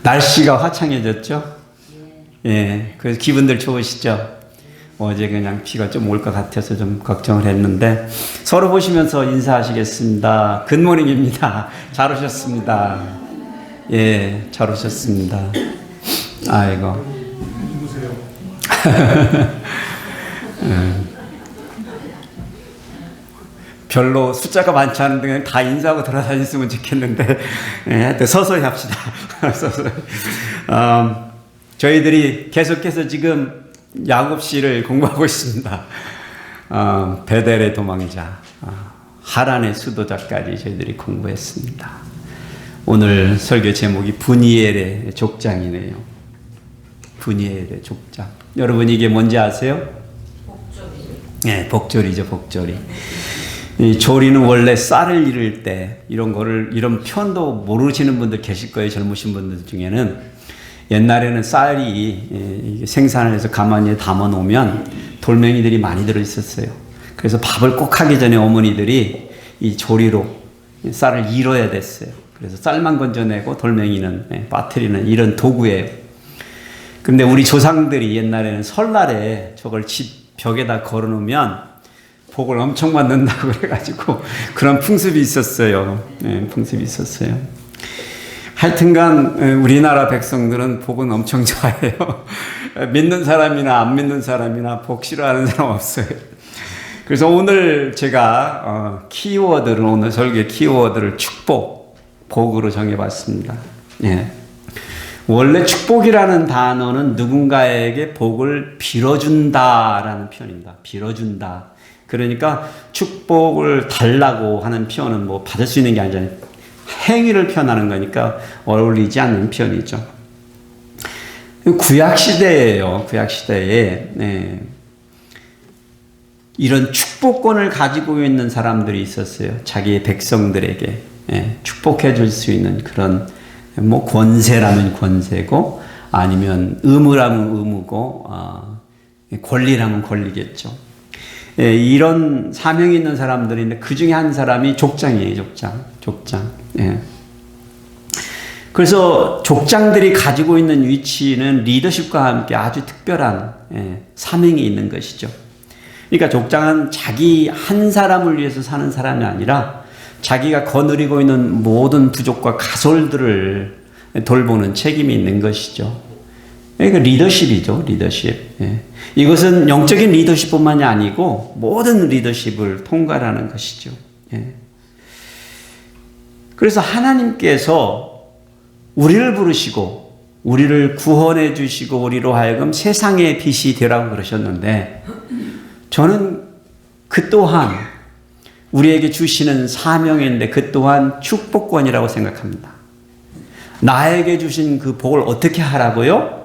날씨가 화창해졌죠? 예, 그래서 기분들 좋으시죠? 어제 그냥 비가 좀 올 것 같아서 좀 걱정을 했는데 서로 보시면서 인사하시겠습니다. 굿모닝입니다. 잘 오셨습니다. 예, 잘 오셨습니다. 아이고. 누구세요? 별로 숫자가 많지 않은데 그냥 다 인사하고 돌아다녔으면 좋겠는데 예, 서서히 합시다. 서서히. 저희들이 계속해서 지금 야곱시를 공부하고 있습니다. 베델의 도망자, 하란의 수도자까지 저희들이 공부했습니다. 오늘 설교 제목이 분이엘의 족장이네요. 분이엘의 족장. 여러분 이게 뭔지 아세요? 복조리. 네, 복조리죠, 복조리. 이 조리는 원래 쌀을 이를 때 이런 표현도 모르시는 분들 계실 거예요. 젊으신 분들 중에는. 옛날에는 쌀이 생산을 해서 가마니에 담아 놓으면 돌멩이들이 많이 들어 있었어요. 그래서 밥을 꼭 하기 전에 어머니들이 이 조리로 쌀을 이뤄야 됐어요. 그래서 쌀만 건져내고 돌멩이는 빠뜨리는 이런 도구예요. 근데 우리 조상들이 옛날에는 설날에 저걸 집 벽에다 걸어 놓으면 복을 엄청 받는다고 그래가지고 그런 풍습이 있었어요. 네, 풍습이 있었어요. 하여튼간 우리나라 백성들은 복은 엄청 좋아해요. 믿는 사람이나 안 믿는 사람이나 복 싫어하는 사람 없어요. 그래서 오늘 제가 키워드를 오늘 설교의 키워드를 축복, 복으로 정해봤습니다. 예. 원래 축복이라는 단어는 누군가에게 복을 빌어준다라는 표현입니다. 빌어준다. 그러니까 축복을 달라고 하는 표현은 뭐 받을 수 있는 게 아니잖아요. 행위를 표현하는 거니까 어울리지 않는 표현이죠. 구약시대예요. 구약시대에 네. 이런 축복권을 가지고 있는 사람들이 있었어요. 자기의 백성들에게 축복해 줄 수 있는 그런 뭐 권세라면 권세고 아니면 의무라면 의무고 권리라면 권리겠죠. 이런 사명이 있는 사람들인데 그 중에 한 사람이 족장이에요. 족장. 예. 그래서 족장들이 가지고 있는 위치는 리더십과 함께 아주 특별한 사명이 있는 것이죠. 그러니까 족장은 자기 한 사람을 위해서 사는 사람이 아니라 자기가 거느리고 있는 모든 부족과 가솔들을 돌보는 책임이 있는 것이죠. 그러니까 리더십이죠. 리더십. 예. 이것은 영적인 리더십뿐만이 아니고 모든 리더십을 통괄하는 것이죠. 예. 그래서 하나님께서 우리를 부르시고 우리를 구원해 주시고 우리로 하여금 세상의 빛이 되라고 그러셨는데 저는 그 또한 우리에게 주시는 사명인데 그 또한 축복권이라고 생각합니다. 나에게 주신 그 복을 어떻게 하라고요?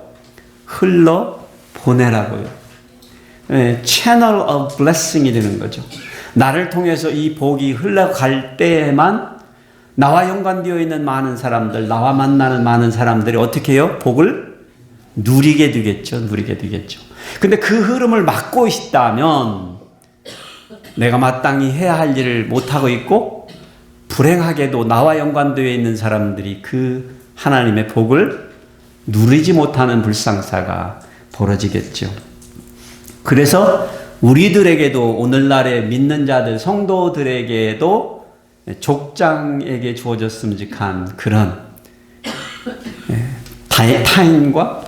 흘러 보내라고요. 채널 of blessing이 되는 거죠. 나를 통해서 이 복이 흘러갈 때에만 나와 연관되어 있는 많은 사람들, 나와 만나는 많은 사람들이 어떻게 해요? 복을 누리게 되겠죠. 누리게 되겠죠. 근데 그 흐름을 막고 있다면 내가 마땅히 해야 할 일을 못하고 있고 불행하게도 나와 연관되어 있는 사람들이 그 하나님의 복을 누리지 못하는 불상사가 벌어지겠죠. 그래서 우리들에게도 오늘날의 믿는 자들, 성도들에게도 족장에게 주어졌으면 한 그런 타인과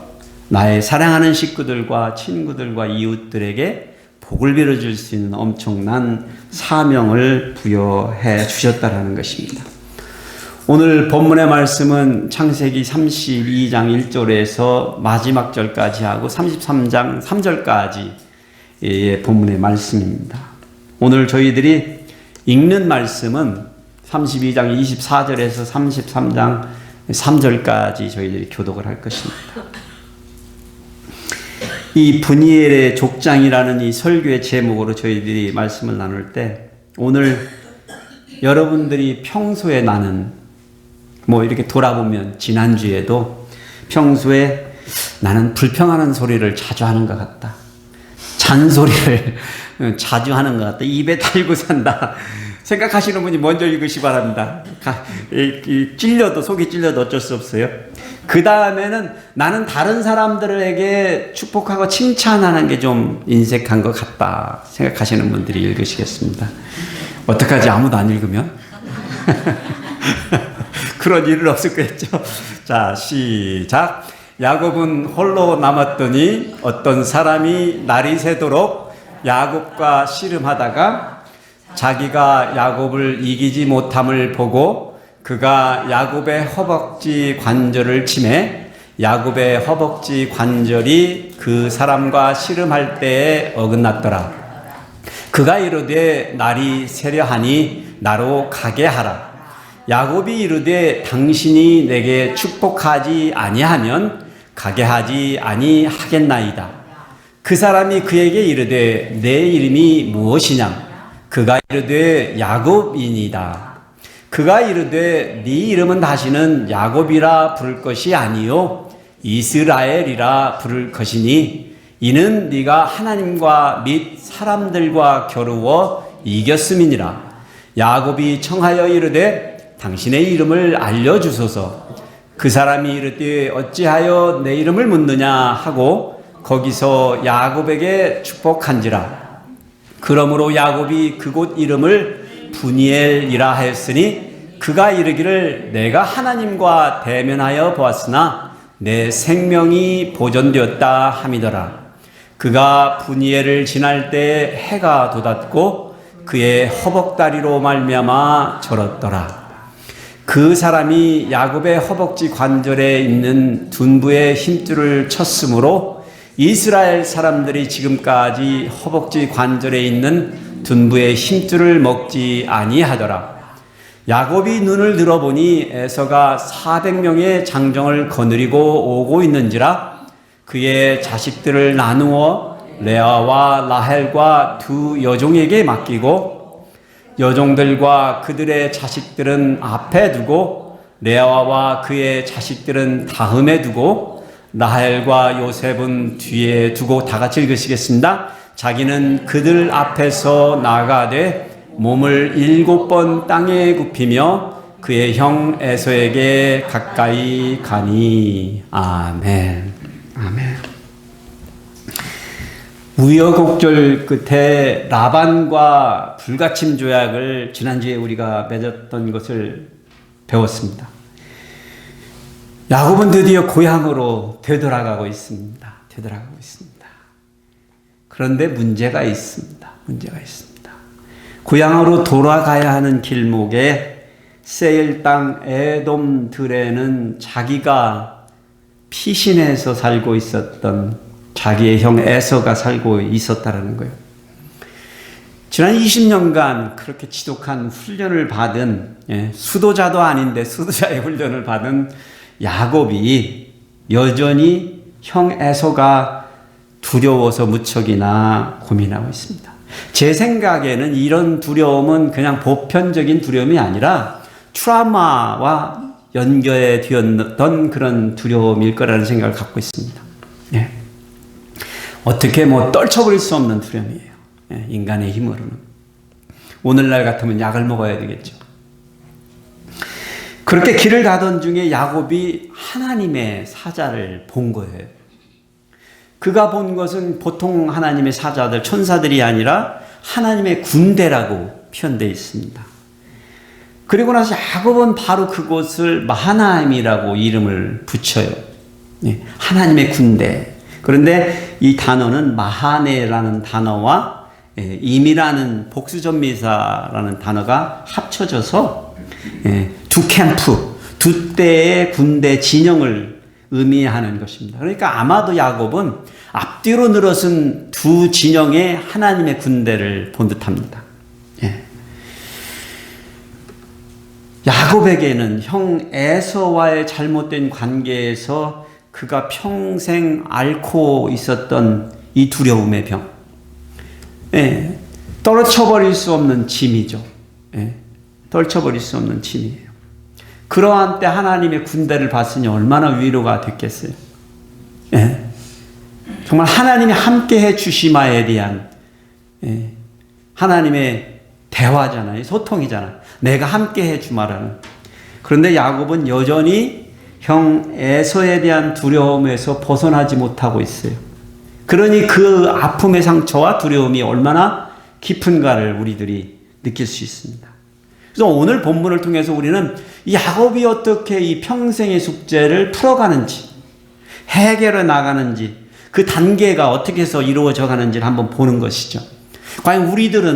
나의 사랑하는 식구들과 친구들과 이웃들에게 복을 빌어줄 수 있는 엄청난 사명을 부여해 주셨다라는 것입니다. 오늘 본문의 말씀은 창세기 32장 1절에서 마지막 절까지 하고 33장 3절까지의 본문의 말씀입니다. 오늘 저희들이 읽는 말씀은 32장 24절에서 33장 3절까지 저희들이 교독을 할 것입니다. 이 분이엘의 족장이라는 이 설교의 제목으로 저희들이 말씀을 나눌 때 오늘 여러분들이 평소에 나는 뭐 이렇게 돌아보면 지난주에도 평소에 나는 불평하는 소리를 자주 하는 것 같다. 잔소리를 자주 하는 것 같다. 입에 달고 산다. 생각하시는 분이 먼저 읽으시 바랍니다. 찔려도, 속이 찔려도 어쩔 수 없어요. 그 다음에는 나는 다른 사람들에게 축복하고 칭찬하는 게 좀 인색한 것 같다 생각하시는 분들이 읽으시겠습니다. 어떡하지? 아무도 안 읽으면? 그런 일은 없을 거겠죠. 자, 시작. 야곱은 홀로 남았더니 어떤 사람이 날이 새도록 야곱과 씨름하다가 자기가 야곱을 이기지 못함을 보고 그가 야곱의 허벅지 관절을 치매 야곱의 허벅지 관절이 그 사람과 씨름할 때에 어긋났더라. 그가 이르되 날이 새려하니 나로 가게 하라. 야곱이 이르되 당신이 내게 축복하지 아니하면 가게 하지 아니하겠나이다. 그 사람이 그에게 이르되 내 이름이 무엇이냐? 그가 이르되 야곱이니이다. 그가 이르되 네 이름은 다시는 야곱이라 부를 것이 아니요 이스라엘이라 부를 것이니 이는 네가 하나님과 및 사람들과 겨루어 이겼음이니라. 야곱이 청하여 이르되 당신의 이름을 알려주소서. 그 사람이 이르되 어찌하여 내 이름을 묻느냐 하고 거기서 야곱에게 축복한지라. 그러므로 야곱이 그곳 이름을 브니엘이라 하였으니 그가 이르기를 내가 하나님과 대면하여 보았으나 내 생명이 보존되었다 함이더라. 그가 브니엘을 지날 때 해가 돋았고 그의 허벅다리로 말미암아 절었더라. 그 사람이 야곱의 허벅지 관절에 있는 둔부의 힘줄을 쳤으므로 이스라엘 사람들이 지금까지 허벅지 관절에 있는 둔부의 힘줄을 먹지 아니하더라. 야곱이 눈을 들어보니 에서가 400명의 장정을 거느리고 오고 있는지라 그의 자식들을 나누어 레아와 라헬과 두 여종에게 맡기고 여종들과 그들의 자식들은 앞에 두고 레아와 그의 자식들은 다음에 두고 라헬과 요셉은 뒤에 두고 다 같이 읽으시겠습니다. 자기는 그들 앞에서 나아가되 몸을 7번 땅에 굽히며 그의 형 에서에게 가까이 가니. 아멘. 아멘. 우여곡절 끝에 라반과 불가침 조약을 지난주에 우리가 맺었던 것을 배웠습니다. 야곱은 드디어 고향으로 되돌아가고 있습니다. 되돌아가고 있습니다. 그런데 문제가 있습니다. 문제가 있습니다. 고향으로 돌아가야 하는 길목에 세일 땅 에돔 들에는 자기가 피신해서 살고 있었던 자기의 형 에서가 살고 있었다라는 거예요. 지난 20년간 그렇게 지독한 훈련을 받은 수도자도 아닌데 수도자의 훈련을 받은 야곱이 여전히 형 에서가 두려워서 무척이나 고민하고 있습니다. 제 생각에는 이런 두려움은 그냥 보편적인 두려움이 아니라 트라우마와 연결되었던 그런 두려움일 거라는 생각을 갖고 있습니다. 예. 어떻게 떨쳐버릴 수 없는 두려움이에요. 예, 인간의 힘으로는. 오늘날 같으면 약을 먹어야 되겠죠. 그렇게 길을 가던 중에 야곱이 하나님의 사자를 본 거예요. 그가 본 것은 보통 하나님의 사자들, 천사들이 아니라 하나님의 군대라고 표현되어 있습니다. 그리고 나서 야곱은 바로 그곳을 마하나임이라고 이름을 붙여요. 예, 하나님의 군대. 그런데 이 단어는 마하네라는 단어와 임이라는 복수전미사라는 단어가 합쳐져서 두 캠프, 두 때의 군대 진영을 의미하는 것입니다. 그러니까 아마도 야곱은 앞뒤로 늘어선 두 진영의 하나님의 군대를 본 듯합니다. 야곱에게는 형 에서와의 잘못된 관계에서 그가 평생 앓고 있었던 이 두려움의 병. 떨쳐버릴 수 없는 짐이죠. 떨쳐버릴 수 없는 짐이에요. 그러한 때 하나님의 군대를 봤으니 얼마나 위로가 됐겠어요. 정말 하나님이 함께 해 주심에 대한 하나님의 대화잖아요. 소통이잖아요. 내가 함께 해주마라는. 그런데 야곱은 여전히 형 에서에 대한 두려움에서 벗어나지 못하고 있어요. 그러니 그 아픔의 상처와 두려움이 얼마나 깊은가를 우리들이 느낄 수 있습니다. 그래서 오늘 본문을 통해서 우리는 야곱이 어떻게 이 평생의 숙제를 풀어가는지, 해결해 나가는지, 그 단계가 어떻게 해서 이루어져 가는지를 한번 보는 것이죠. 과연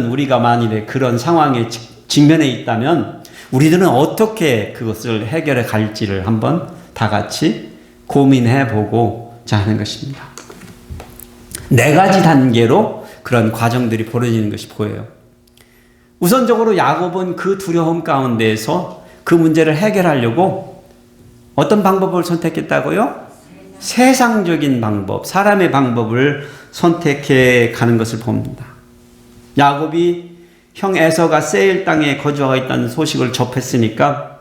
우리가 만일에 그런 상황에 직면해 있다면 우리들은 어떻게 그것을 해결해 갈지를 한번 다 같이 고민해 보고자 하는 것입니다. 4가지 단계로 그런 과정들이 벌어지는 것이 보여요. 우선적으로 야곱은 그 두려움 가운데에서 그 문제를 해결하려고 어떤 방법을 선택했다고요? 세상적인 방법, 사람의 방법을 선택해 가는 것을 봅니다. 야곱이 형 에서가 세일 땅에 거주하고 있다는 소식을 접했으니까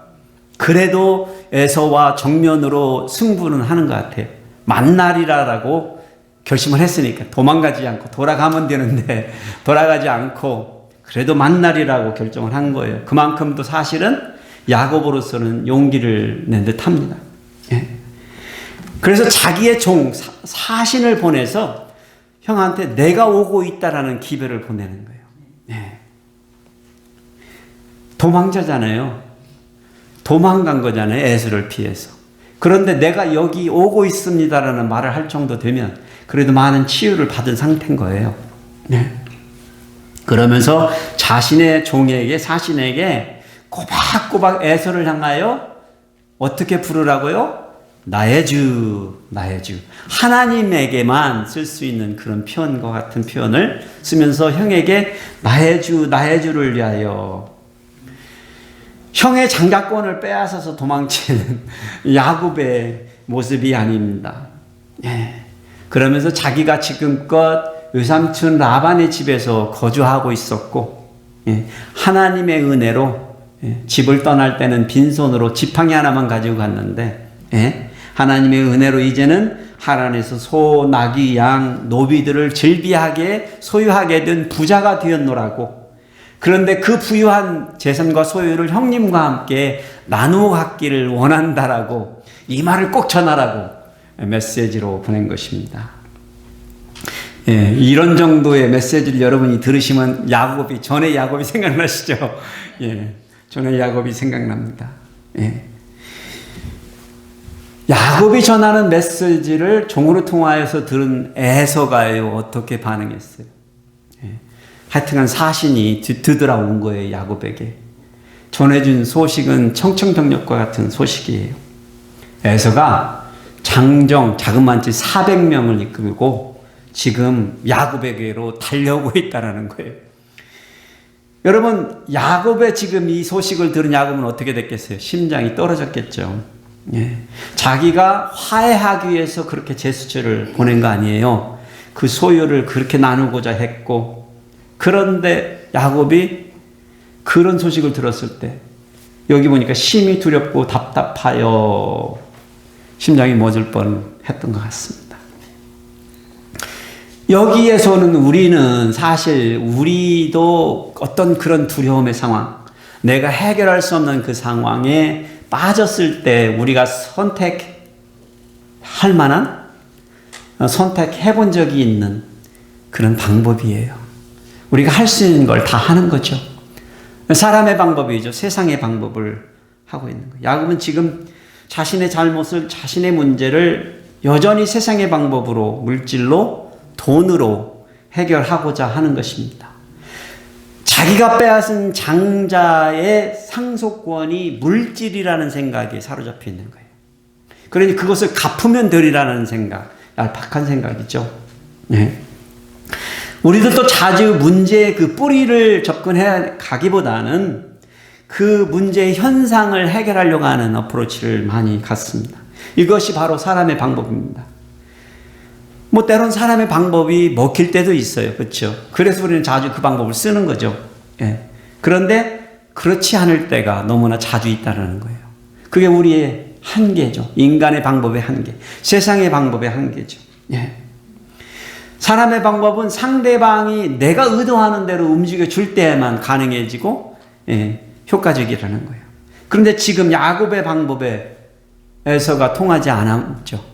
그래도 에서와 정면으로 승부는 하는 것 같아요. 만나리라라고 결심을 했으니까 도망가지 않고 돌아가면 되는데 돌아가지 않고 그래도 만나리라고 결정을 한 거예요. 그만큼도 사실은 야곱으로서는 용기를 낸 듯합니다. 예. 그래서 자기의 종 사신을 보내서 형한테 내가 오고 있다라는 기별을 보내는 거예요. 예. 도망자잖아요. 도망간 거잖아요. 에서를 피해서. 그런데 내가 여기 오고 있습니다라는 말을 할 정도 되면 그래도 많은 치유를 받은 상태인 거예요. 네. 그러면서 자신의 종에게 사신에게 꼬박꼬박 에서를 향하여 어떻게 부르라고요? 나의 주, 나의 주. 하나님에게만 쓸 수 있는 그런 표현과 같은 표현을 쓰면서 형에게 나의 주, 나의 주를 위하여. 형의 장자권을 빼앗아서 도망치는 야곱의 모습이 아닙니다. 예. 그러면서 자기가 지금껏 외삼촌 라반의 집에서 거주하고 있었고, 예. 하나님의 은혜로 집을 떠날 때는 빈손으로 지팡이 하나만 가지고 갔는데, 예. 하나님의 은혜로 이제는 하란에서 소, 나귀, 양, 노비들을 즐비하게 소유하게 된 부자가 되었노라고. 그런데 그 부유한 재산과 소유를 형님과 함께 나누어 갖기를 원한다라고 이 말을 꼭 전하라고 메시지로 보낸 것입니다. 예, 이런 정도의 메시지를 여러분이 들으시면 전에 야곱이 생각나시죠? 예, 전에 야곱이 생각납니다. 예. 야곱이 전하는 메시지를 종으로 통하여서 들은 에서가요 어떻게 반응했어요? 예. 하여튼간 사신이 뒤돌아온 거예요. 야곱에게 전해준 소식은 청천벽력과 같은 소식이에요. 에서가 장정 자그만치 400명을 이끌고 지금 야곱에게로 달려오고 있다는 거예요. 여러분, 야곱의 지금 이 소식을 들은 야곱은 어떻게 됐겠어요? 심장이 떨어졌겠죠. 예. 자기가 화해하기 위해서 그렇게 제스처를 보낸 거 아니에요. 그 소유를 그렇게 나누고자 했고, 그런데 야곱이 그런 소식을 들었을 때 여기 보니까 심히 두렵고 답답하여 심장이 멎을 뻔했던 것 같습니다. 여기에서는 우리는 사실 우리도 어떤 그런 두려움의 상황, 내가 해결할 수 없는 그 상황에 빠졌을 때 우리가 선택할 만한, 선택해 본 적이 있는 그런 방법이에요. 우리가 할 수 있는 걸 다 하는 거죠. 사람의 방법이죠. 세상의 방법을 하고 있는 거예요. 야곱은 지금 자신의 잘못을, 자신의 문제를 여전히 세상의 방법으로, 물질로, 돈으로 해결하고자 하는 것입니다. 자기가 빼앗은 장자의 상속권이 물질이라는 생각에 사로잡혀 있는 거예요. 그러니 그것을 갚으면 되리라는 생각, 얄팍한 생각이죠. 네. 우리들도 자주 문제의 그 뿌리를 접근해 가기보다는 그 문제의 현상을 해결하려고 하는 어프로치를 많이 갖습니다. 이것이 바로 사람의 방법입니다. 뭐 때론 사람의 방법이 먹힐 때도 있어요. 그렇죠? 그래서 우리는 자주 그 방법을 쓰는 거죠. 예. 그런데 그렇지 않을 때가 너무나 자주 있다는 거예요. 그게 우리의 한계죠. 인간의 방법의 한계, 세상의 방법의 한계죠. 예. 사람의 방법은 상대방이 내가 의도하는 대로 움직여 줄 때만 가능해지고 효과적이라는 거예요. 그런데 지금 야곱의 방법에서가 통하지 않았죠.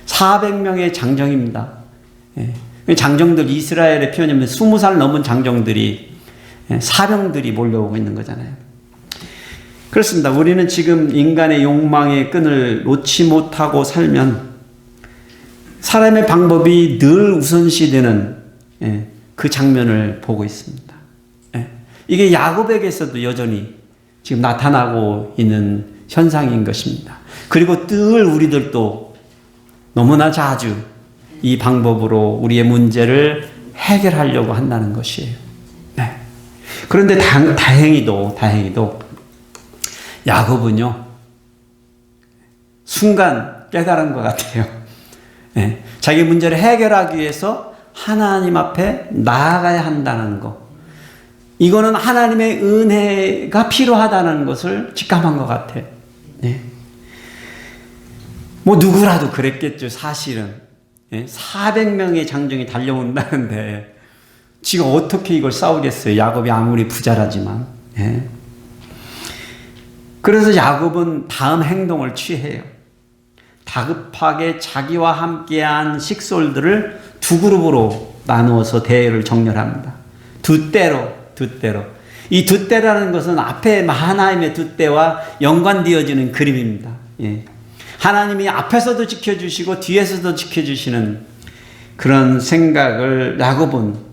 400명의 장정입니다. 장정들, 이스라엘의 표현이면 20살 넘은 장정들이, 사병들이 몰려오고 있는 거잖아요. 그렇습니다. 우리는 지금 인간의 욕망의 끈을 놓지 못하고 살면 사람의 방법이 늘 우선시되는 그 장면을 보고 있습니다. 이게 야곱에게서도 여전히 지금 나타나고 있는 현상인 것입니다. 그리고 늘 우리들도 너무나 자주 이 방법으로 우리의 문제를 해결하려고 한다는 것이에요. 그런데 다행히도 야곱은요, 순간 깨달은 것 같아요. 자기 문제를 해결하기 위해서 하나님 앞에 나아가야 한다는 것. 이거는 하나님의 은혜가 필요하다는 것을 직감한 것 같아요. 뭐 누구라도 그랬겠죠, 사실은. 400명의 장정이 달려온다는데 지가 어떻게 이걸 싸우겠어요, 야곱이 아무리 부자라지만. 그래서 야곱은 다음 행동을 취해요. 다급하게 자기와 함께한 식솔들을 두 그룹으로 나누어서 대회를 정렬합니다. 두 때로. 이 두 때라는 것은 앞에 하나님의 두 때와 연관되어지는 그림입니다. 하나님이 앞에서도 지켜주시고 뒤에서도 지켜주시는 그런 생각을 야곱은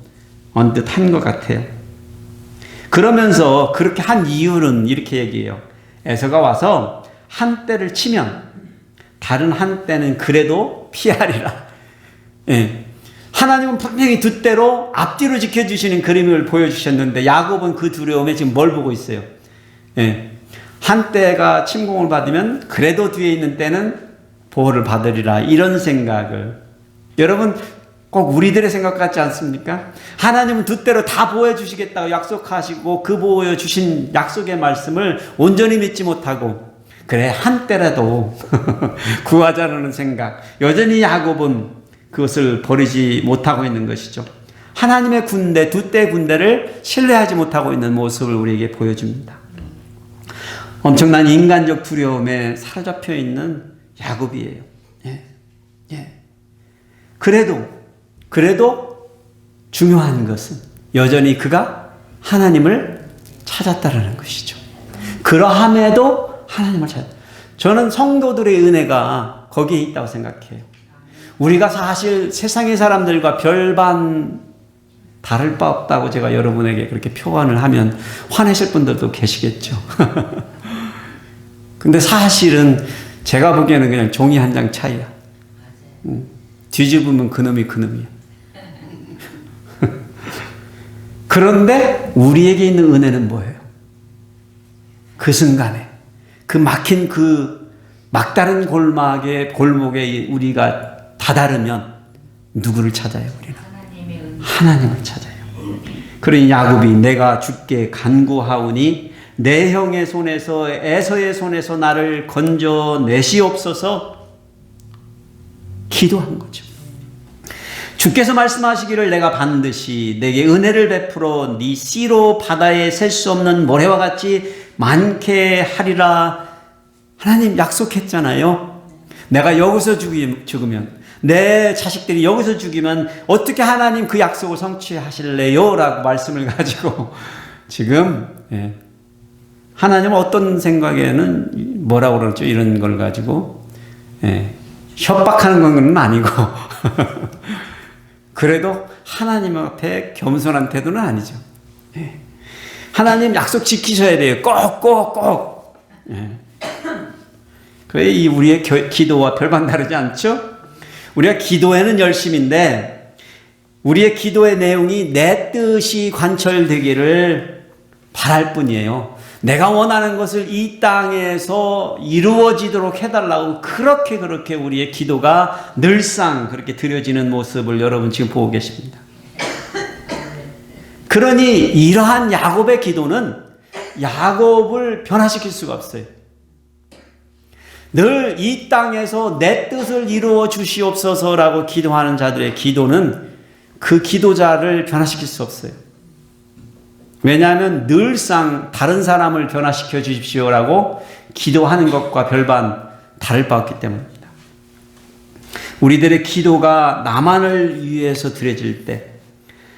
언뜻 한 것 같아요. 그러면서 그렇게 한 이유는 이렇게 얘기해요. 에서가 와서 한 때를 치면 다른 한 때는 그래도 피하리라. 하나님은 분명히 두 때로 앞뒤로 지켜주시는 그림을 보여주셨는데 야곱은 그 두려움에 지금 뭘 보고 있어요? 한 때가 침공을 받으면 그래도 뒤에 있는 때는 보호를 받으리라, 이런 생각을. 여러분 꼭 우리들의 생각 같지 않습니까? 하나님은 두 때로 다 보호해 주시겠다고 약속하시고 그 보호해 주신 약속의 말씀을 온전히 믿지 못하고 그래 한 때라도 구하자는 생각. 여전히 야곱은 그것을 버리지 못하고 있는 것이죠. 하나님의 군대, 두 때의 군대를 신뢰하지 못하고 있는 모습을 우리에게 보여줍니다. 엄청난 인간적 두려움에 사로잡혀 있는 야곱이에요. 그래도 중요한 것은 여전히 그가 하나님을 찾았다라는 것이죠. 그러함에도 하나님을 저는 성도들의 은혜가 거기에 있다고 생각해요. 우리가 사실 세상의 사람들과 별반 다를 바 없다고 제가 여러분에게 그렇게 표현을 하면 화내실 분들도 계시겠죠. 근데 사실은 제가 보기에는 그냥 종이 한 장 차이야. 뒤집으면 그놈이야. 그런데 우리에게 있는 은혜는 뭐예요? 그 순간에 그 막힌 그 막다른 골목에 우리가 다다르면 누구를 찾아요? 우리는 하나님을 찾아요. 그러니 야곱이 내가 주께 간구하오니 내 형의 손에서 에서의 손에서 나를 건져내시옵소서 기도한 거죠. 주께서 말씀하시기를 내가 반드시 내게 은혜를 베풀어 네 씨로 바다에 셀 수 없는 모래와 같이 많게 하리라. 하나님 약속했잖아요. 내가 여기서 죽으면 내 자식들이 여기서 죽이면 어떻게 하나님 그 약속을 성취하실래요? 라고 말씀을 가지고 지금 하나님은 어떤 생각에는 뭐라고 그러죠? 이런 걸 가지고 협박하는 건 아니고 그래도 하나님 앞에 겸손한 태도는 아니죠. 하나님 약속 지키셔야 돼요. 꼭. 그래 우리의 기도와 별반 다르지 않죠? 우리가 기도에는 열심인데 우리의 기도의 내용이 내 뜻이 관철되기를 바랄 뿐이에요. 내가 원하는 것을 이 땅에서 이루어지도록 해달라고 그렇게 우리의 기도가 늘상 그렇게 드려지는 모습을 여러분 지금 보고 계십니다. 그러니 이러한 야곱의 기도는 야곱을 변화시킬 수가 없어요. 늘 이 땅에서 내 뜻을 이루어 주시옵소서라고 기도하는 자들의 기도는 그 기도자를 변화시킬 수 없어요. 왜냐하면 늘상 다른 사람을 변화시켜 주십시오라고 기도하는 것과 별반 다를 바 없기 때문입니다. 우리들의 기도가 나만을 위해서 드려질 때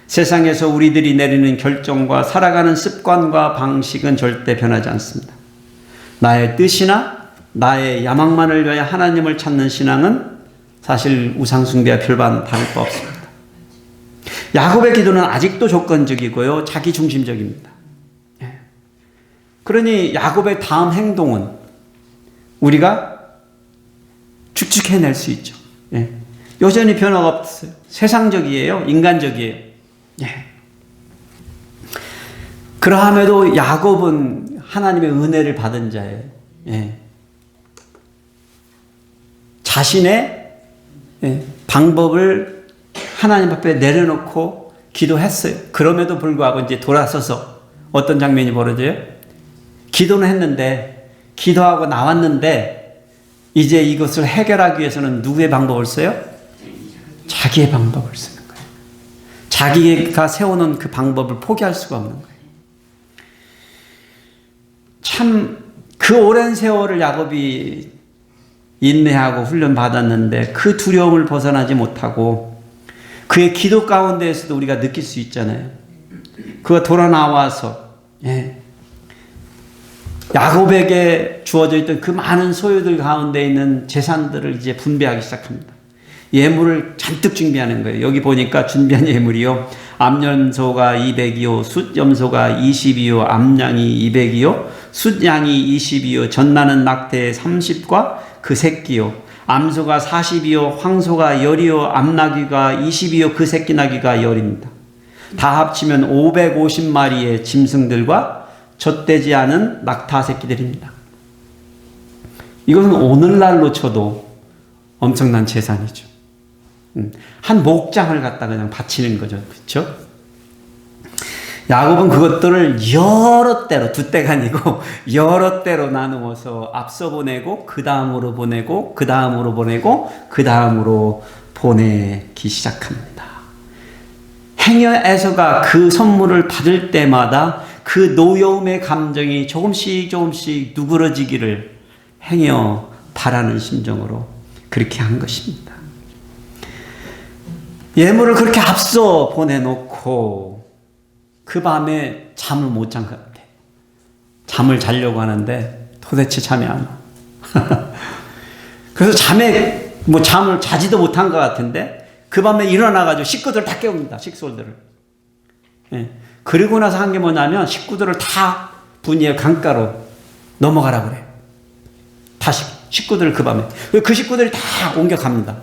세상에서 우리들이 내리는 결정과 살아가는 습관과 방식은 절대 변하지 않습니다. 나의 뜻이나 나의 야망만을 위하여 하나님을 찾는 신앙은 사실 우상숭배와 별반 다를 바 없습니다. 야곱의 기도는 아직도 조건적이고요, 자기중심적입니다. 그러니 야곱의 다음 행동은 우리가 추측해낼 수 있죠. 여전히 변화가 없어요. 세상적이에요, 인간적이에요. 그러함에도 야곱은 하나님의 은혜를 받은 자예요. 자신의 방법을 하나님 앞에 내려놓고 기도했어요. 그럼에도 불구하고 이제 돌아서서 어떤 장면이 벌어져요? 기도는 했는데, 기도하고 나왔는데, 이제 이것을 해결하기 위해서는 누구의 방법을 써요? 자기의 방법을 쓰는 거예요. 자기가 세워놓은 그 방법을 포기할 수가 없는 거예요. 참, 그 오랜 세월을 야곱이 인내하고 훈련받았는데 그 두려움을 벗어나지 못하고 그의 기도 가운데에서도 우리가 느낄 수 있잖아요. 그가 돌아 나와서 야곱에게 주어져 있던 그 많은 소유들 가운데 있는 재산들을 이제 분배하기 시작합니다. 예물을 잔뜩 준비하는 거예요. 여기 보니까 준비한 예물이요, 암염소가 200이요, 숫염소가 20이요, 암양이 200이요, 숫양이 20이요, 젖나는 낙태 30과 그 새끼요, 암소가 40이요, 황소가 10이요, 암나귀가 20이요, 그 새끼 나귀가 10입니다. 다 합치면 550마리의 짐승들과 젖되지 않은 낙타 새끼들입니다. 이것은 오늘날로 쳐도 엄청난 재산이죠. 한 목장을 갖다 그냥 바치는 거죠. 그렇죠? 야곱은 그것들을 여러 때로, 두 때가 아니고 여러 때로 나누어서 앞서 보내고 그 다음으로 보내고 그 다음으로 보내고 그 다음으로 보내기 시작합니다. 행여 에서가 그 선물을 받을 때마다 그 노여움의 감정이 조금씩 조금씩 누그러지기를 행여 바라는 심정으로 그렇게 한 것입니다. 예물을 그렇게 앞서 보내놓고 그 밤에 잠을 못 잔 것 같아. 잠을 자려고 하는데 도대체 잠이 안 와. 그래서 잠을 자지도 못한 것 같은데 그 밤에 일어나가지고 식구들 다 깨웁니다. 식솔들을. 그리고 나서 한 게 뭐냐면 식구들을 다 분이의 강가로 넘어가라 그래요. 다시 식구들을 그 밤에. 그 식구들이 다 옮겨갑니다.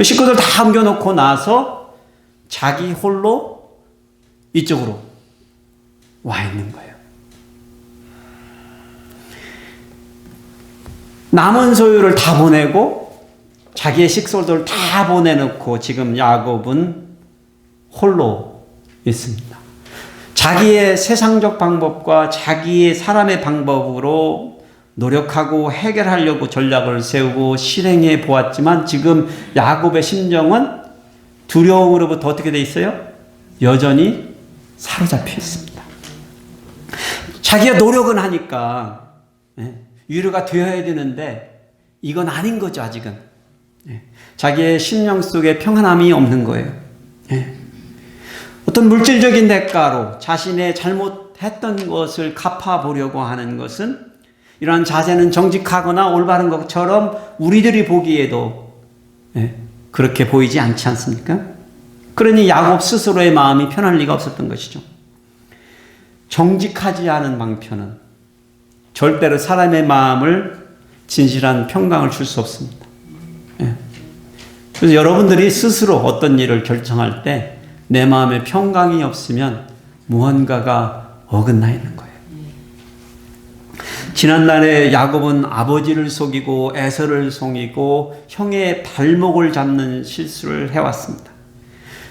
식구들 다 옮겨놓고 나서 자기 홀로 이쪽으로 와 있는 거예요. 남은 소유를 다 보내고 자기의 식솔들을 다 보내놓고 지금 야곱은 홀로 있습니다. 자기의 세상적 방법과 자기의 사람의 방법으로 노력하고 해결하려고 전략을 세우고 실행해 보았지만 지금 야곱의 심정은 두려움으로부터 어떻게 돼 있어요? 여전히 사로잡혀 있습니다. 자기가 노력은 하니까 위로가 되어야 되는데 이건 아닌 거죠. 아직은 자기의 심령 속에 평안함이 없는 거예요. 어떤 물질적인 대가로 자신의 잘못했던 것을 갚아보려고 하는 것은 이러한 자세는 정직하거나 올바른 것처럼 우리들이 보기에도 그렇게 보이지 않지 않습니까? 그러니 야곱 스스로의 마음이 편할 리가 없었던 것이죠. 정직하지 않은 방편은 절대로 사람의 마음을 진실한 평강을 줄 수 없습니다. 그래서 여러분들이 스스로 어떤 일을 결정할 때 내 마음에 평강이 없으면 무언가가 어긋나 있는 거예요. 지난날에 야곱은 아버지를 속이고 에서를 속이고 형의 발목을 잡는 실수를 해왔습니다.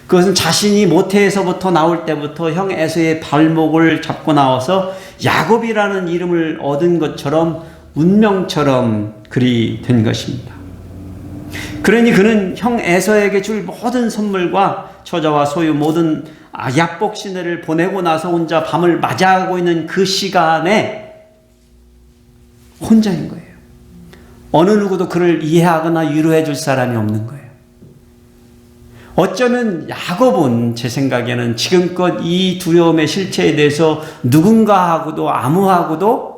그것은 자신이 모태에서부터 나올 때부터 형 에서의 발목을 잡고 나와서 야곱이라는 이름을 얻은 것처럼 운명처럼 그리 된 것입니다. 그러니 그는 형 에서에게 줄 모든 선물과 처자와 소유 모든 야복 시내를 보내고 나서 혼자 밤을 맞이하고 있는 그 시간에 혼자인 거예요. 어느 누구도 그를 이해하거나 위로해 줄 사람이 없는 거예요. 어쩌면 야곱은 제 생각에는 지금껏 이 두려움의 실체에 대해서 누군가하고도 아무하고도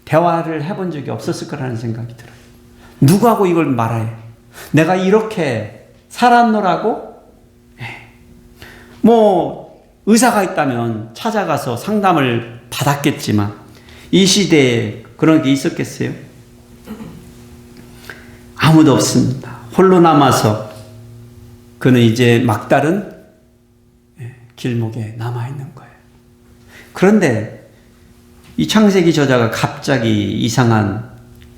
대화를 해본 적이 없었을 거라는 생각이 들어요. 누구하고 이걸 말해요? 내가 이렇게 살았노라고? 뭐 의사가 있다면 찾아가서 상담을 받았겠지만 이 시대에 그런 게 있었겠어요? 아무도 없습니다. 홀로 남아서 그는 이제 막다른 길목에 남아있는 거예요. 그런데 이 창세기 저자가 갑자기 이상한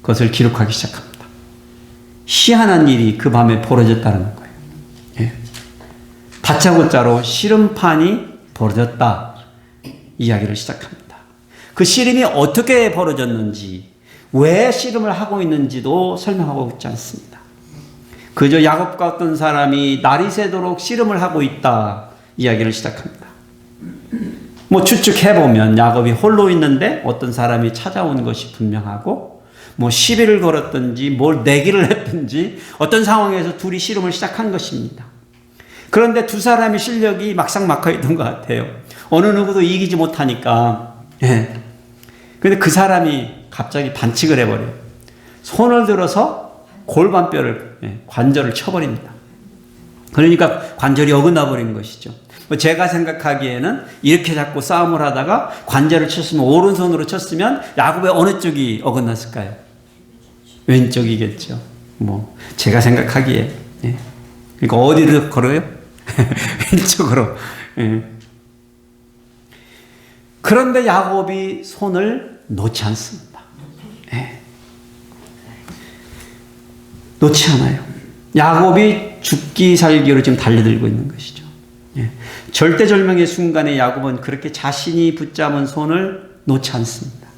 것을 기록하기 시작합니다. 희한한 일이 그 밤에 벌어졌다는 거예요. 다짜고짜로 씨름판이 벌어졌다. 이야기를 시작합니다. 그 씨름이 어떻게 벌어졌는지, 왜 씨름을 하고 있는지도 설명하고 있지 않습니다. 그저 야곱과 어떤 사람이 날이 새도록 씨름을 하고 있다. 이야기를 시작합니다. 뭐 추측해보면 야곱이 홀로 있는데 어떤 사람이 찾아온 것이 분명하고, 뭐 시비를 걸었든지 뭘 내기를 했든지 어떤 상황에서 둘이 씨름을 시작한 것입니다. 그런데 두 사람의 실력이 막상막하였던 것 같아요. 어느 누구도 이기지 못하니까. 그런데 그 사람이 갑자기 반칙을 해버려요. 손을 들어서 골반뼈를, 관절을 쳐버립니다. 그러니까 관절이 어긋나 버린 것이죠. 제가 생각하기에는 이렇게 자꾸 싸움을 하다가 관절을 쳤으면, 오른손으로 쳤으면 야곱의 어느 쪽이 어긋났을까요? 왼쪽이겠죠. 뭐 제가 생각하기에. 그러니까 어디로 걸어요? 왼쪽으로. 그런데 야곱이 손을 놓지 않습니다. 놓지 않아요. 야곱이 죽기 살기로 지금 달려들고 있는 것이죠. 절대절명의 순간에 야곱은 그렇게 자신이 붙잡은 손을 놓지 않습니다.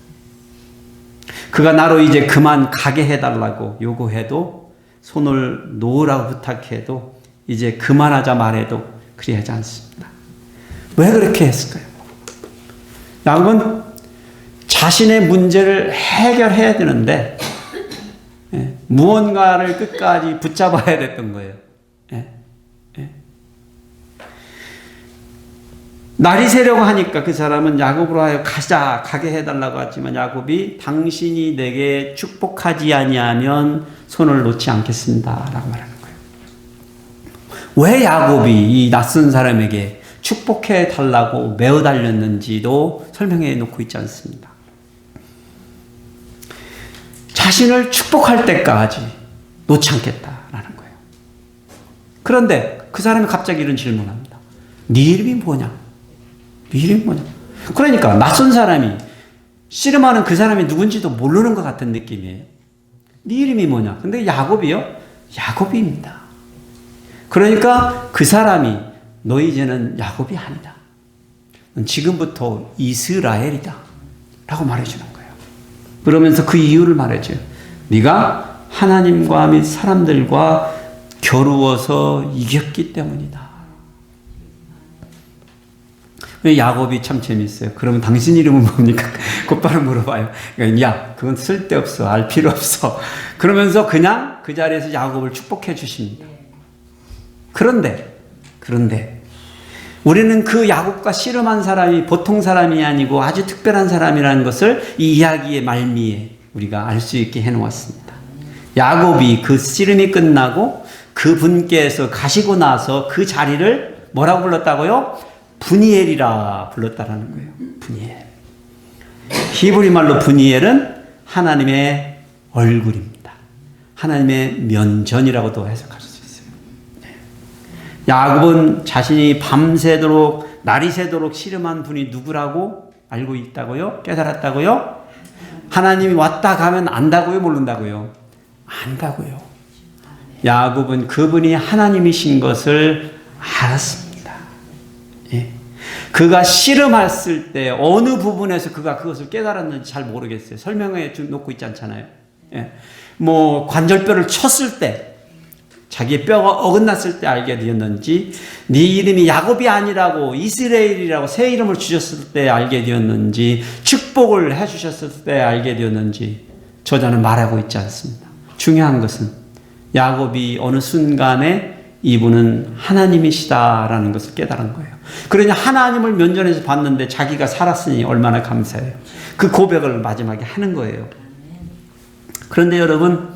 그가 나로 이제 그만 가게 해달라고 요구해도, 손을 놓으라고 부탁해도, 이제 그만하자 말해도 그리하지 않습니다. 왜 그렇게 했을까요? 야곱은 자신의 문제를 해결해야 되는데 무언가를 끝까지 붙잡아야 됐던 거예요. 날이 새려고 하니까 그 사람은 야곱으로 하여 가게 해달라고 하지만 야곱이 당신이 내게 축복하지 아니하면 손을 놓지 않겠습니다 라고 말하는 거예요. 왜 야곱이 이 낯선 사람에게 축복해 달라고 매어 달렸는지도 설명해 놓고 있지 않습니다. 자신을 축복할 때까지 놓지 않겠다라는 거예요. 그런데 그 사람이 갑자기 이런 질문을 합니다. 네 이름이 뭐냐? 네 이름이 뭐냐? 그러니까 낯선 사람이 씨름하는 그 사람이 누군지도 모르는 것 같은 느낌이에요. 네 이름이 뭐냐? 근데 야곱이요? 야곱입니다. 그러니까 그 사람이 너 이제는 야곱이 아니다. 지금부터 이스라엘이다. 라고 말해주는 거예요. 그러면서 그 이유를 말해줘요. 네가 하나님과 및 사람들과 겨루어서 이겼기 때문이다. 야곱이 참 재밌어요. 그러면 당신 이름은 뭡니까? 곧바로 물어봐요. 그러니까 야, 그건 쓸데없어. 알 필요 없어. 그러면서 그냥 그 자리에서 야곱을 축복해 주십니다. 그런데 우리는 그 야곱과 씨름한 사람이 보통 사람이 아니고 아주 특별한 사람이라는 것을 이 이야기의 말미에 우리가 알 수 있게 해놓았습니다. 야곱이 그 씨름이 끝나고 그 분께서 가시고 나서 그 자리를 뭐라고 불렀다고요? 분이엘이라 불렀다라는 거예요. 분이엘. 히브리 말로 분이엘은 하나님의 얼굴입니다. 하나님의 면전이라고도 해석할 수 있어요. 야곱은 자신이 밤새도록 날이 새도록 씨름한 분이 누구라고 알고 있다고요? 깨달았다고요? 하나님이 왔다 가면 안다고요? 모른다고요? 안다고요. 야곱은 그분이 하나님이신 것을 알았습니다. 그가 씨름했을 때 어느 부분에서 그가 그것을 깨달았는지 잘 모르겠어요. 설명해 놓고 있지 않잖아요. 예. 뭐 관절뼈를 쳤을 때 자기의 뼈가 어긋났을 때 알게 되었는지, 네 이름이 야곱이 아니라고 이스라엘이라고 새 이름을 주셨을 때 알게 되었는지, 축복을 해주셨을 때 알게 되었는지 저자는 말하고 있지 않습니다. 중요한 것은 야곱이 어느 순간에 이분은 하나님이시다라는 것을 깨달은 거예요. 그러니 하나님을 면전에서 봤는데 자기가 살았으니 얼마나 감사해요. 그 고백을 마지막에 하는 거예요. 그런데 여러분,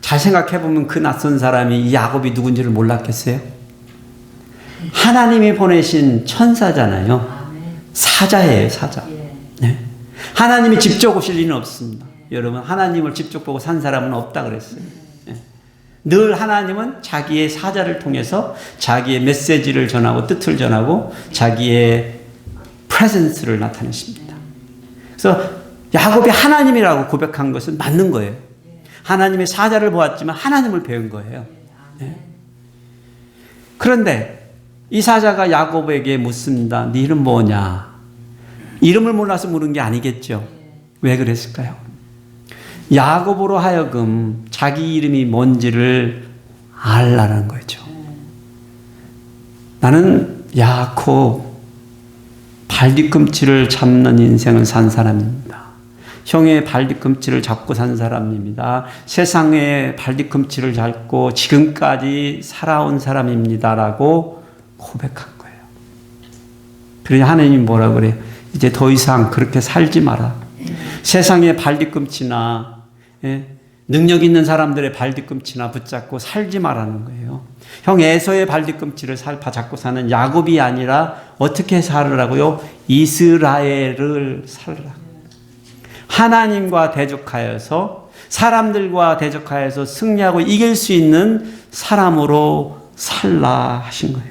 잘 생각해보면 그 낯선 사람이 이 야곱이 누군지를 몰랐겠어요? 하나님이 보내신 천사잖아요. 사자예요, 사자. 네. 하나님이 직접 오실 리는 없습니다. 여러분, 하나님을 직접 보고 산 사람은 없다 그랬어요. 네. 늘 하나님은 자기의 사자를 통해서 자기의 메시지를 전하고 뜻을 전하고 자기의 프레젠스를 나타내십니다. 그래서 야곱이 하나님이라고 고백한 것은 맞는 거예요. 하나님의 사자를 보았지만 하나님을 배운 거예요. 네. 그런데 이 사자가 야곱에게 묻습니다. 네 이름 뭐냐? 이름을 몰라서 물은 게 아니겠죠. 왜 그랬을까요? 야곱으로 하여금 자기 이름이 뭔지를 알라는 거죠. 나는 야곱, 발뒤꿈치를 잡는 인생을 산 사람입니다. 형의 발뒤꿈치를 잡고 산 사람입니다. 세상의 발뒤꿈치를 잡고 지금까지 살아온 사람입니다라고 고백한 거예요. 그러니 하나님이 뭐라 그래요? 이제 더 이상 그렇게 살지 마라. 세상의 발뒤꿈치나 능력 있는 사람들의 발뒤꿈치나 붙잡고 살지 마라는 거예요. 형 에서의 발뒤꿈치를 잡고 사는 야곱이 아니라 어떻게 살으라고요? 이스라엘을 살으라. 하나님과 대적하여서 사람들과 대적하여서 승리하고 이길 수 있는 사람으로 살라 하신 거예요.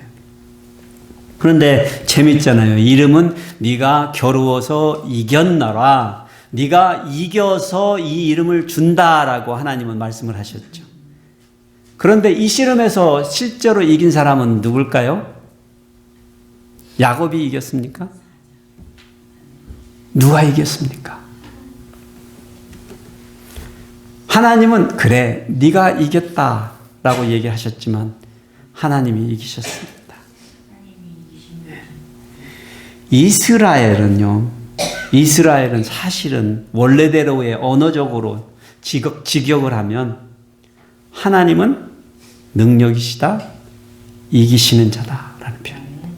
그런데 재밌잖아요. 이름은 네가 겨루어서 이겼나라. 네가 이겨서 이 이름을 준다라고 하나님은 말씀을 하셨죠. 그런데 이 씨름에서 실제로 이긴 사람은 누굴까요? 야곱이 이겼습니까? 누가 이겼습니까? 하나님은 그래 네가 이겼다라고 얘기하셨지만 하나님이 이기셨습니다. 이스라엘은 사실은 원래대로의 언어적으로 직역을 하면 하나님은 능력이시다, 이기시는 자다라는 표현입니다.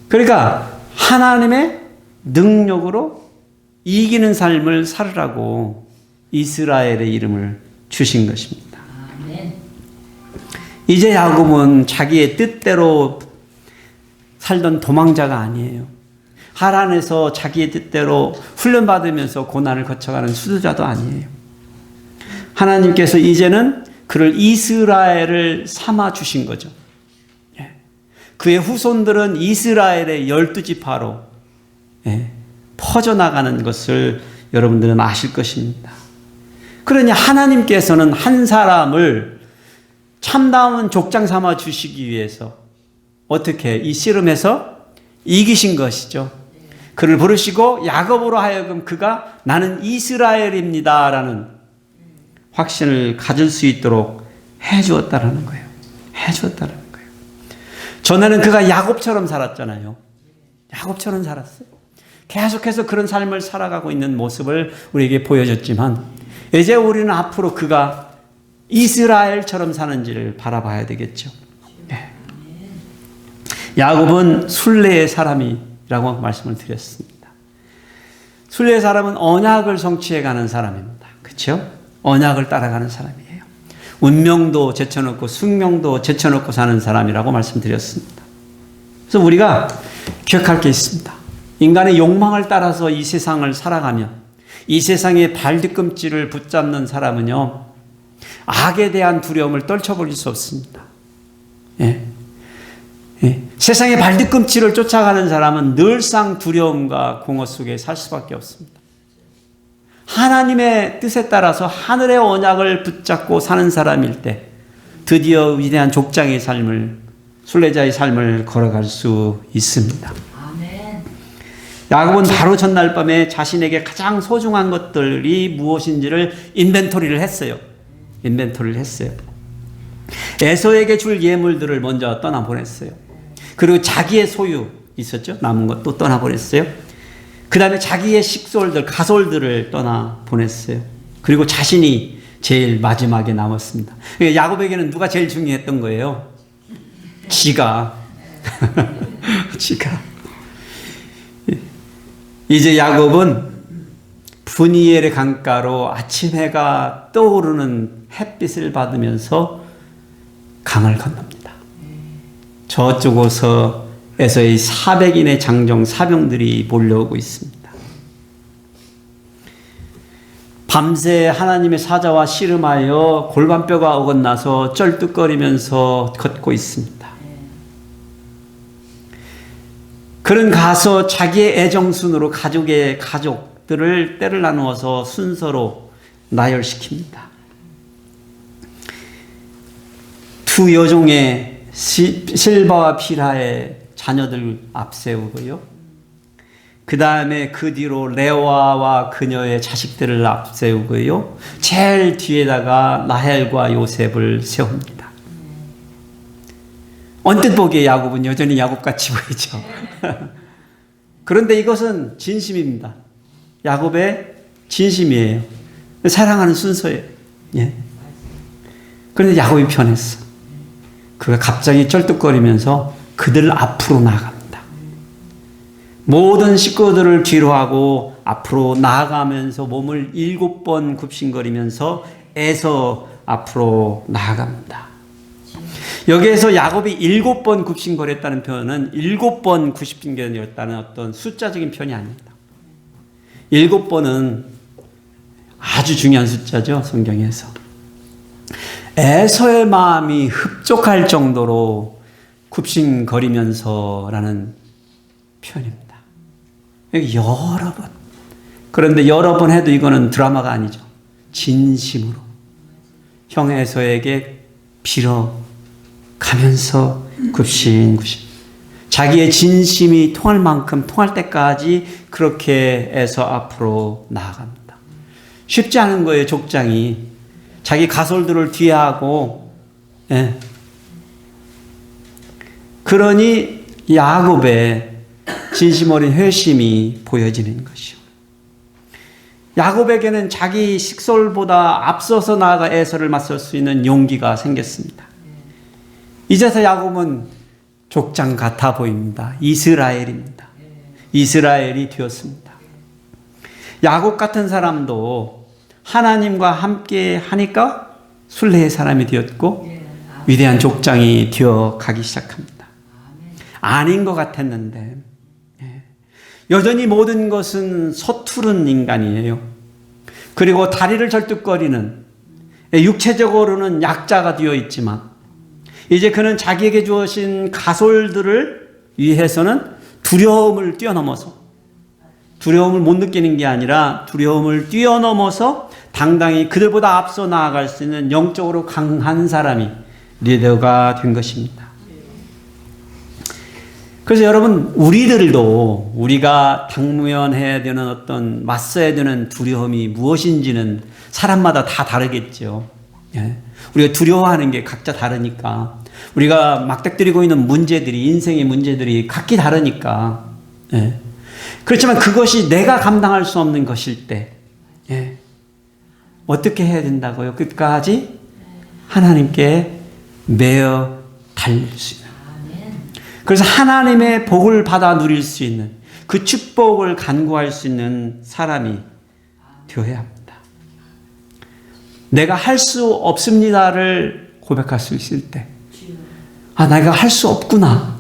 그러니까 하나님의 능력으로 이기는 삶을 살으라고 이스라엘의 이름을 주신 것입니다. 이제 야곱은 자기의 뜻대로 살던 도망자가 아니에요. 하란에서 자기의 뜻대로 훈련받으면서 고난을 거쳐가는 수도자도 아니에요. 하나님께서 이제는 그를 이스라엘을 삼아 주신 거죠. 그의 후손들은 이스라엘의 12지파로 퍼져나가는 것을 여러분들은 아실 것입니다. 그러니 하나님께서는 한 사람을 참다운 족장 삼아 주시기 위해서 어떻게 이 씨름에서 이기신 것이죠. 그를 부르시고 야곱으로 하여금 그가 나는 이스라엘입니다라는 확신을 가질 수 있도록 해주었다라는 거예요. 해주었다라는 거예요. 전에는 그가 야곱처럼 살았잖아요. 야곱처럼 살았어요. 계속해서 그런 삶을 살아가고 있는 모습을 우리에게 보여줬지만 이제 우리는 앞으로 그가 이스라엘처럼 사는지를 바라봐야 되겠죠. 네. 야곱은 순례의 사람이라고 말씀을 드렸습니다. 순례의 사람은 언약을 성취해가는 사람입니다. 그렇죠? 언약을 따라가는 사람이에요. 운명도 제쳐놓고 숙명도 제쳐놓고 사는 사람이라고 말씀드렸습니다. 그래서 우리가 기억할 게 있습니다. 인간의 욕망을 따라서 이 세상을 살아가면 이 세상의 발뒤꿈치를 붙잡는 사람은요, 악에 대한 두려움을 떨쳐버릴 수 없습니다. 세상의 발뒤꿈치를 쫓아가는 사람은 늘상 두려움과 공허 속에 살 수밖에 없습니다. 하나님의 뜻에 따라서 하늘의 언약을 붙잡고 사는 사람일 때 드디어 위대한 족장의 삶을 순례자의 삶을 걸어갈 수 있습니다. 아멘. 야곱은 바로 전날 밤에 자신에게 가장 소중한 것들이 무엇인지를 인벤토리를 했어요. 에서에게 줄 예물들을 먼저 떠나보냈어요. 그리고 자기의 소유 있었죠. 남은 것도 떠나보냈어요. 그 다음에 자기의 식솔들, 가솔들을 떠나보냈어요. 그리고 자신이 제일 마지막에 남았습니다. 야곱에게는 누가 제일 중요했던 거예요? 지가. 이제 야곱은 브니엘의 강가로 아침 해가 떠오르는 햇빛을 받으면서 강을 건넙니다. 저쪽에서의 400인의 장정 사병들이 몰려오고 있습니다. 밤새 하나님의 사자와 씨름하여 골반뼈가 어긋나서 쩔뚝거리면서 걷고 있습니다. 그는 가서 자기의 애정순으로 가족들을 때를 나누어서 순서로 나열시킵니다. 두 여종의 실바와 비라의 자녀들 앞세우고요. 그 다음에 그 뒤로 레와와 그녀의 자식들을 앞세우고요. 제일 뒤에다가 라헬과 요셉을 세웁니다. 언뜻 보기에 야곱은 여전히 야곱같이 보이죠. 그런데 이것은 진심입니다. 야곱의 진심이에요. 사랑하는 순서예요. 예. 그런데 야곱이 변했어. 그가 갑자기 쩔뚝거리면서 그들 앞으로 나아갑니다. 모든 식구들을 뒤로하고 앞으로 나아가면서 몸을 7번 굽신거리면서 애서 앞으로 나아갑니다. 여기에서 야곱이 7번 굽신거렸다는 표현은 7번 굽신거렸다는 어떤 숫자적인 표현이 아닙니다. 7번은 아주 중요한 숫자죠, 성경에서. 에서의 마음이 흡족할 정도로 굽신거리면서라는 표현입니다. 여러 번. 그런데 여러 번 해도 이거는 드라마가 아니죠. 진심으로 형 에서에게 빌어가면서 굽신굽신 자기의 진심이 통할 만큼 통할 때까지 그렇게 에서 앞으로 나아갑니다. 쉽지 않은 거예요. 족장이 자기 가솔들을 뒤하고. 예. 그러니 야곱의 진심 어린 회심이 보여지는 것이요. 야곱에게는 자기 식솔보다 앞서서 나아가 에서를 맞설 수 있는 용기가 생겼습니다. 이제서 야곱은 족장 같아 보입니다. 이스라엘입니다. 이스라엘이 되었습니다. 야곱 같은 사람도 하나님과 함께 하니까 순례의 사람이 되었고 위대한 족장이 되어 가기 시작합니다. 아닌 것 같았는데 여전히 모든 것은 서투른 인간이에요. 그리고 다리를 절뚝거리는 육체적으로는 약자가 되어 있지만 이제 그는 자기에게 주어진 가솔들을 위해서는 두려움을 뛰어넘어서 두려움을 못 느끼는 게 아니라 두려움을 뛰어넘어서 당당히 그들보다 앞서 나아갈 수 있는 영적으로 강한 사람이 리더가 된 것입니다. 그래서 여러분, 우리들도 우리가 당면해야 되는 어떤 맞서야 되는 두려움이 무엇인지는 사람마다 다 다르겠죠. 예. 우리가 두려워하는 게 각자 다르니까 우리가 막닥뜨리고 있는 문제들이 인생의 문제들이 각기 다르니까 예. 그렇지만 그것이 내가 감당할 수 없는 것일 때 예. 어떻게 해야 된다고요? 끝까지 하나님께 매어 달릴 수 있는 그래서 하나님의 복을 받아 누릴 수 있는 그 축복을 간구할 수 있는 사람이 되어야 합니다. 내가 할 수 없습니다를 고백할 수 있을 때 내가 할 수 없구나.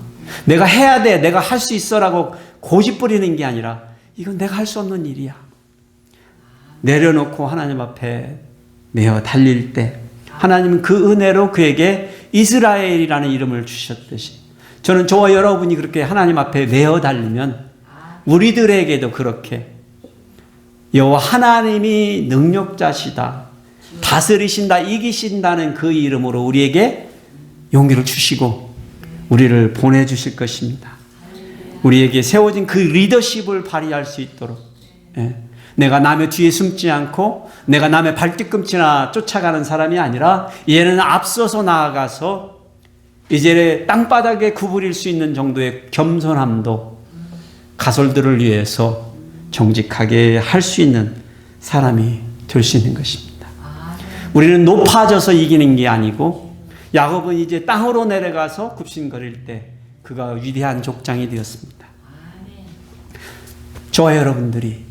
내가 해야 돼. 내가 할 수 있어라고 고집 부리는 게 아니라 이건 내가 할 수 없는 일이야. 내려놓고 하나님 앞에 매어 달릴 때 하나님은 그 은혜로 그에게 이스라엘이라는 이름을 주셨듯이 저는 저와 여러분이 그렇게 하나님 앞에 매어 달리면 우리들에게도 그렇게 여호와 하나님이 능력자시다. 다스리신다. 이기신다는 그 이름으로 우리에게 용기를 주시고 우리를 보내주실 것입니다. 우리에게 세워진 그 리더십을 발휘할 수 있도록, 내가 남의 뒤에 숨지 않고 내가 남의 발뒤꿈치나 쫓아가는 사람이 아니라 얘는 앞서서 나아가서 이제 땅바닥에 구부릴 수 있는 정도의 겸손함도 가솔들을 위해서 정직하게 할 수 있는 사람이 될 수 있는 것입니다. 우리는 높아져서 이기는 게 아니고 야곱은 이제 땅으로 내려가서 굽신거릴 때 그가 위대한 족장이 되었습니다. 저와 여러분들이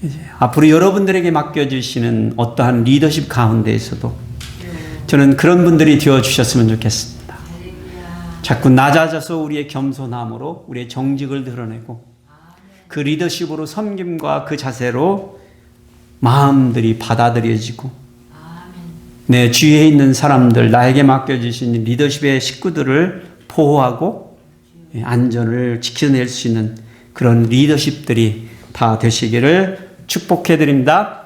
이제 앞으로 여러분들에게 맡겨주시는 어떠한 리더십 가운데에서도 저는 그런 분들이 되어주셨으면 좋겠습니다. 자꾸 낮아져서 우리의 겸손함으로 우리의 정직을 드러내고 그 리더십으로 섬김과 그 자세로 마음들이 받아들여지고 내 주위에 있는 사람들, 나에게 맡겨주신 리더십의 식구들을 보호하고 안전을 지켜낼 수 있는 그런 리더십들이 다 되시기를 축복해 드립니다.